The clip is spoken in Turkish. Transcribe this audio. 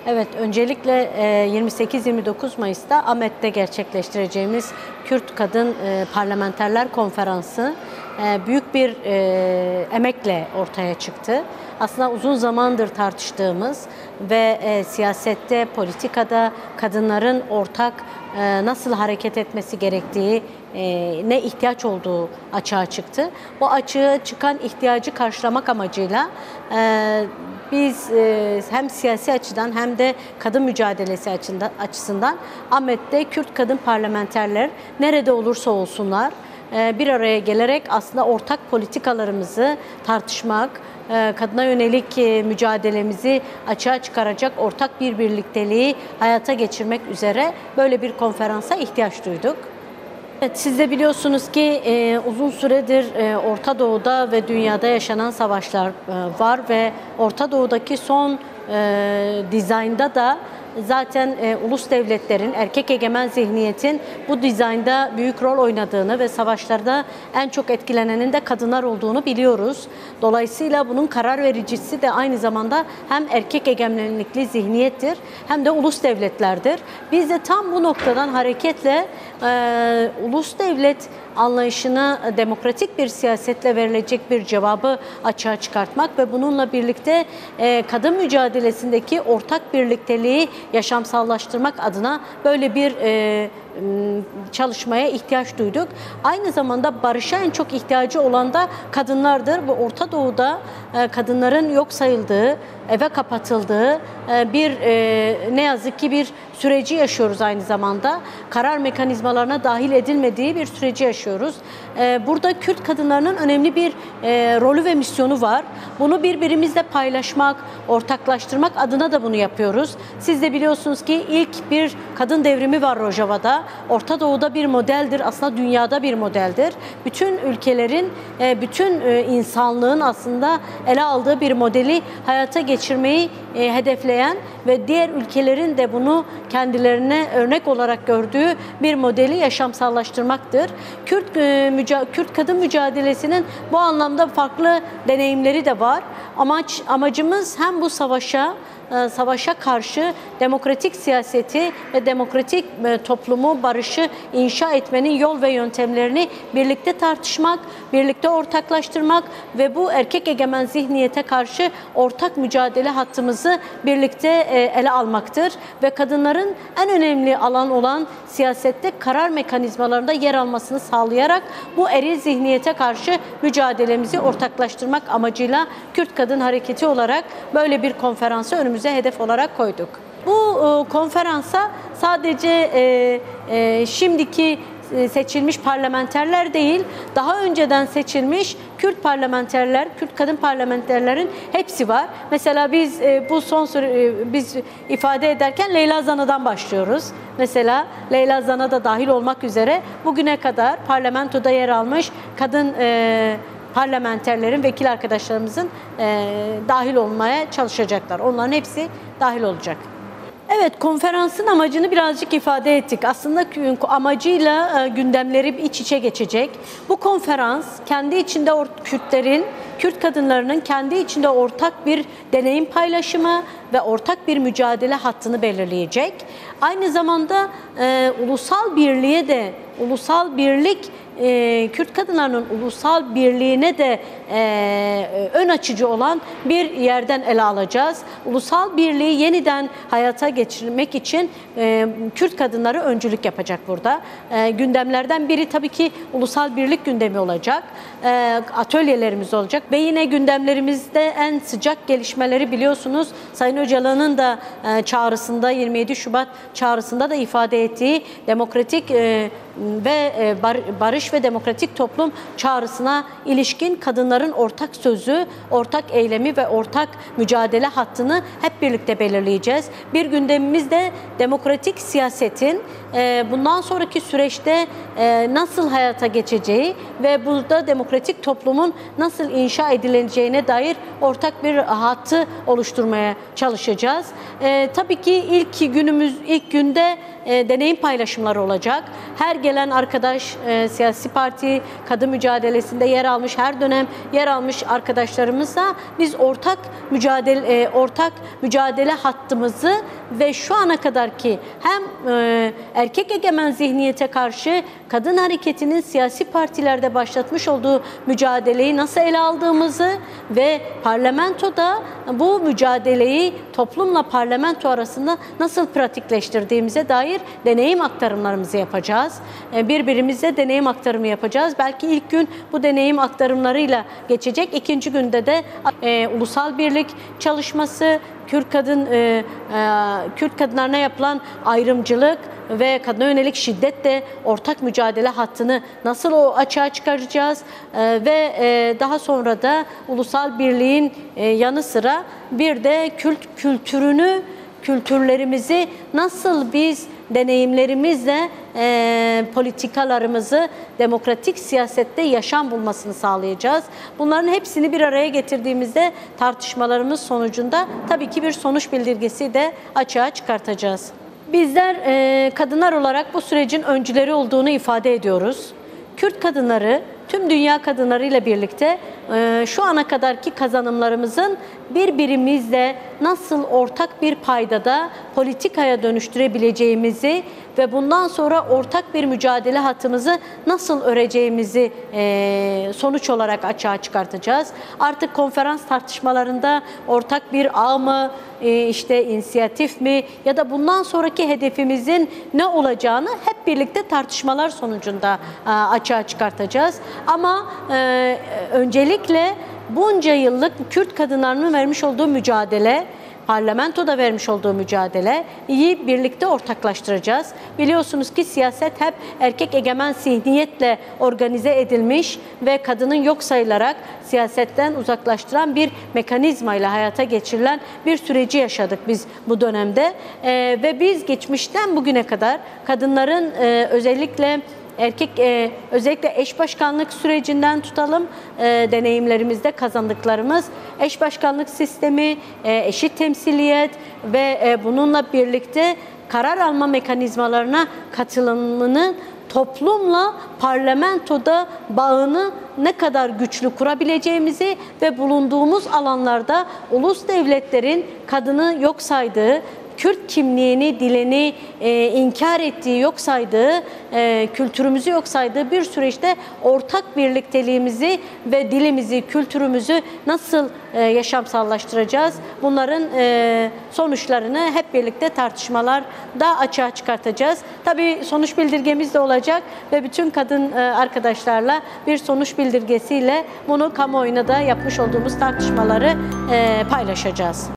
Evet, öncelikle 28-29 Mayıs'ta Ahmet'te gerçekleştireceğimiz Kürt Kadın Parlamenterler Konferansı büyük bir emekle ortaya çıktı. Aslında uzun zamandır tartıştığımız ve siyasette, politikada kadınların ortak nasıl hareket etmesi gerektiği, ne ihtiyaç olduğu açığa çıktı. Bu açığa çıkan ihtiyacı karşılamak amacıyla biz hem siyasi açıdan hem de kadın mücadelesi açısından Ahmet'te Kürt kadın parlamenterler nerede olursa olsunlar bir araya gelerek aslında ortak politikalarımızı tartışmak, kadına yönelik mücadelemizi açığa çıkaracak ortak bir birlikteliği hayata geçirmek üzere böyle bir konferansa ihtiyaç duyduk. Evet, siz de biliyorsunuz ki uzun süredir Orta Doğu'da ve dünyada yaşanan savaşlar var ve Orta Doğu'daki son dizaynda da zaten ulus devletlerin, erkek egemen zihniyetin bu dizaynda büyük rol oynadığını ve savaşlarda en çok etkilenenin de kadınlar olduğunu biliyoruz. Dolayısıyla bunun karar vericisi de aynı zamanda hem erkek egemenlikli zihniyettir hem de ulus devletlerdir. Biz de tam bu noktadan hareketle ulus devlet anlayışına demokratik bir siyasetle verilecek bir cevabı açığa çıkartmak ve bununla birlikte kadın mücadelesindeki ortak birlikteliği yaşamsallaştırmak adına böyle bir çalışmaya ihtiyaç duyduk. Aynı zamanda barışa en çok ihtiyacı olan da kadınlardır. Bu Orta Doğu'da kadınların yok sayıldığı, eve kapatıldığı bir ne yazık ki bir süreci yaşıyoruz aynı zamanda. Karar mekanizmalarına dahil edilmediği bir süreci yaşıyoruz. Burada Kürt kadınlarının önemli bir rolü ve misyonu var. Bunu birbirimizle paylaşmak, ortaklaştırmak adına da bunu yapıyoruz. Siz de biliyorsunuz ki ilk bir kadın devrimi var Rojava'da. Orta Doğu'da bir modeldir, aslında dünyada bir modeldir. Bütün ülkelerin, bütün insanlığın aslında ele aldığı bir modeli hayata geçirmeyi hedefleyen ve diğer ülkelerin de bunu kendilerine örnek olarak gördüğü bir modeli yaşamsallaştırmaktır. Kürt kadın mücadelesinin bu anlamda farklı deneyimleri de var. Amacımız hem bu savaşa karşı demokratik siyaseti ve demokratik toplumu, barışı inşa etmenin yol ve yöntemlerini birlikte tartışmak, birlikte ortaklaştırmak ve bu erkek egemen zihniyete karşı ortak mücadele hattımızı birlikte ele almaktır. Ve kadınların en önemli alan olan siyasette karar mekanizmalarında yer almasını sağlayarak bu eril zihniyete karşı mücadelemizi ortaklaştırmak amacıyla Kürt Kadın Hareketi olarak böyle bir konferansı önümüze hedef olarak koyduk. Bu konferansa sadece şimdiki seçilmiş parlamenterler değil, daha önceden seçilmiş Kürt parlamenterler, Kürt kadın parlamenterlerin hepsi var. Mesela biz bu son süre biz ifade ederken Leyla Zana'dan başlıyoruz. Mesela Leyla Zana da dahil olmak üzere bugüne kadar parlamentoda yer almış kadın parlamenterlerin, vekil arkadaşlarımızın dahil olmaya çalışacaklar. Onların hepsi dahil olacak. Evet, konferansın amacını birazcık ifade ettik. Aslında amacıyla gündemleri iç içe geçecek. Bu konferans kendi içinde Kürt kadınlarının kendi içinde ortak bir deneyim paylaşımı ve ortak bir mücadele hattını belirleyecek. Aynı zamanda Kürt kadınlarının ulusal birliğine de ön açıcı olan bir yerden ele alacağız. Ulusal birliği yeniden hayata geçirmek için Kürt kadınları öncülük yapacak burada. Gündemlerden biri tabii ki ulusal birlik gündemi olacak. Atölyelerimiz olacak ve yine gündemlerimizde en sıcak gelişmeleri biliyorsunuz. Sayın Öcalan'ın da çağrısında, 27 Şubat çağrısında da ifade ettiği demokratik ve barış ve demokratik toplum çağrısına ilişkin kadınların ortak sözü, ortak eylemi ve ortak mücadele hattını hep birlikte belirleyeceğiz. Bir gündemimiz de demokratik siyasetin bundan sonraki süreçte nasıl hayata geçeceği ve burada demokratik toplumun nasıl inşa edileceğine dair ortak bir hattı oluşturmaya çalışacağız. Tabii ki ilk günde deneyim paylaşımları olacak. Her gelen arkadaş, siyasi parti, kadın mücadelesinde yer almış, her dönem yer almış arkadaşlarımızla biz ortak mücadele hattımızı ve şu ana kadarki hem erkek egemen zihniyete karşı kadın hareketinin siyasi partilerde başlatmış olduğu mücadeleyi nasıl ele aldığımızı ve parlamentoda bu mücadeleyi toplumla parlamento arasında nasıl pratikleştirdiğimize dair deneyim aktarımlarımızı yapacağız. Birbirimize deneyim aktarımı yapacağız. Belki ilk gün bu deneyim aktarımlarıyla geçecek. İkinci günde de ulusal birlik çalışması, Kürt kadınlarına yapılan ayrımcılık ve kadına yönelik şiddetle ortak mücadele hattını nasıl açığa çıkaracağız ve daha sonra da ulusal birliğin yanı sıra bir de kültürlerimizi nasıl biz deneyimlerimizle politikalarımızı demokratik siyasette yaşam bulmasını sağlayacağız. Bunların hepsini bir araya getirdiğimizde tartışmalarımız sonucunda tabii ki bir sonuç bildirgesi de açığa çıkartacağız. Bizler kadınlar olarak bu sürecin öncüleri olduğunu ifade ediyoruz. Kürt kadınları tüm dünya kadınlarıyla birlikte şu ana kadarki kazanımlarımızın birbirimizle nasıl ortak bir paydada politikaya dönüştürebileceğimizi ve bundan sonra ortak bir mücadele hattımızı nasıl öreceğimizi sonuç olarak açığa çıkartacağız. Artık konferans tartışmalarında ortak bir ağ mı, işte inisiyatif mi ya da bundan sonraki hedefimizin ne olacağını hep birlikte tartışmalar sonucunda açığa çıkartacağız. Ama öncelikle bunca yıllık Kürt kadınlarının vermiş olduğu mücadele, parlamentoda vermiş olduğu mücadeleyi birlikte ortaklaştıracağız. Biliyorsunuz ki siyaset hep erkek egemen zihniyetle organize edilmiş ve kadının yok sayılarak siyasetten uzaklaştıran bir mekanizmayla hayata geçirilen bir süreci yaşadık biz bu dönemde. Ve biz geçmişten bugüne kadar kadınların özellikle eş başkanlık sürecinden tutalım, deneyimlerimizde kazandıklarımız, eş başkanlık sistemi, eşit temsiliyet ve bununla birlikte karar alma mekanizmalarına katılımının toplumla parlamentoda bağını ne kadar güçlü kurabileceğimizi ve bulunduğumuz alanlarda ulus devletlerin kadını yok saydığı, Kürt kimliğini, dilini inkar ettiği, yok saydığı, kültürümüzü yok saydığı bir süreçte ortak birlikteliğimizi ve dilimizi, kültürümüzü nasıl yaşamsallaştıracağız? Bunların sonuçlarını hep birlikte tartışmalarda açığa çıkartacağız. Tabii sonuç bildirgemiz de olacak ve bütün kadın arkadaşlarla bir sonuç bildirgesiyle bunu kamuoyuna da yapmış olduğumuz tartışmaları paylaşacağız.